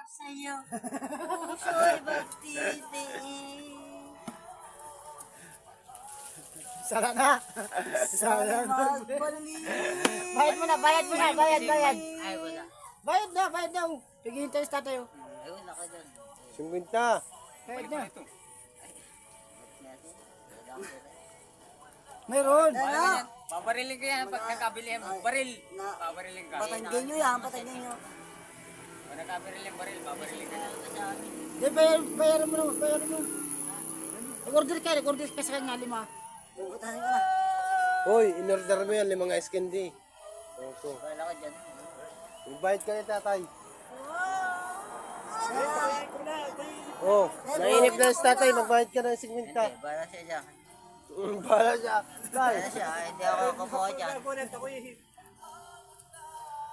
sa'yo, puso'y magtitiis. Sara na. Sara na. Magbalik. Bayad mo na, bayad mo na, bayad. Ay, wala. Bayad na. Pighihintay sa tatay. Ay, wala ka dyan. 50. Bayad na. Wala ko dyan. Mayroon. Ano? Pabarilin ko yan pag nakabili yan. Baril. Pabarilin ka. Patagyan nyo yan, patagyan nyo. Pag nakabili yung baril, pabarilin ka. Di, bayaran mo. Nag-order ka sa kanya, 5. Bubutahin ko na. Hoy, in-order mo yan, 5 ice candy. Opo. Wala ka dyan. Magbayad ka ni tatay. Oh, nainip na si tatay, magbayad ka ng 50. Hindi, para siya dyan. Bahala siya. Tay. Para siya, hindi ako kabuha dyan.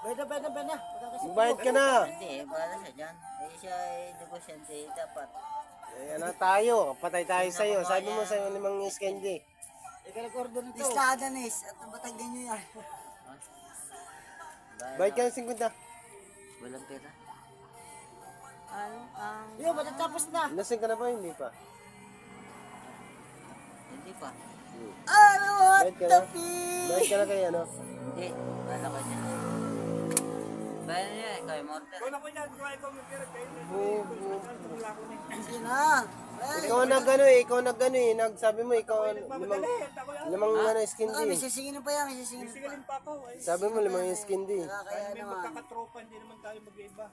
Bayad na. Magbayad ka na. Hindi, para siya dyan. Eh, siya ay negosyante, dapat. Ayan na tayo, patay tayo sa'yo. Sabi mo sa'yo 5 ice candy. Ikaw nag-order nito. Listahan na nis, at patagyan nyo yan. Bayad ka ng 50. Walang pera. Ano ang... Yo, matatapos na. Lasing ka na ba? Hindi pa. Hindi pa. Ano Bayad ka na. fish? Bayad ka na kay ano. Hindi, wala ka dyan. Bayan niya, ikaw yung order. Sige na. Ikaw nag-ano eh. Nagsabi mo, ikaw limang ano ice May candy. sisingin pa yan, may sisingin pa. Sabi mo 5 ice candy. Nakakaya naman. Magkakatropa, hindi naman tayo mag-iba.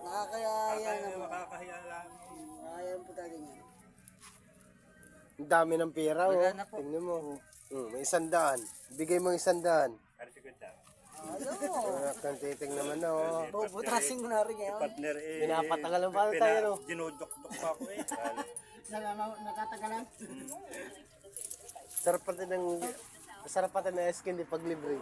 Nakakaya yan naman. Makakahiya lang. Nakakaya po talaga yan. Ang dami ng pera, oh. Wala na po. Tingnan mo. May 100. Bigay mo 100. Kang titing naman, oh. Bubutasin ko na rin yan. Partner eh. Pinapatagal pa tayo, no? Dinodok-dok pa ako eh. Natatagalan. Sarap pati ng ice candy pag libre.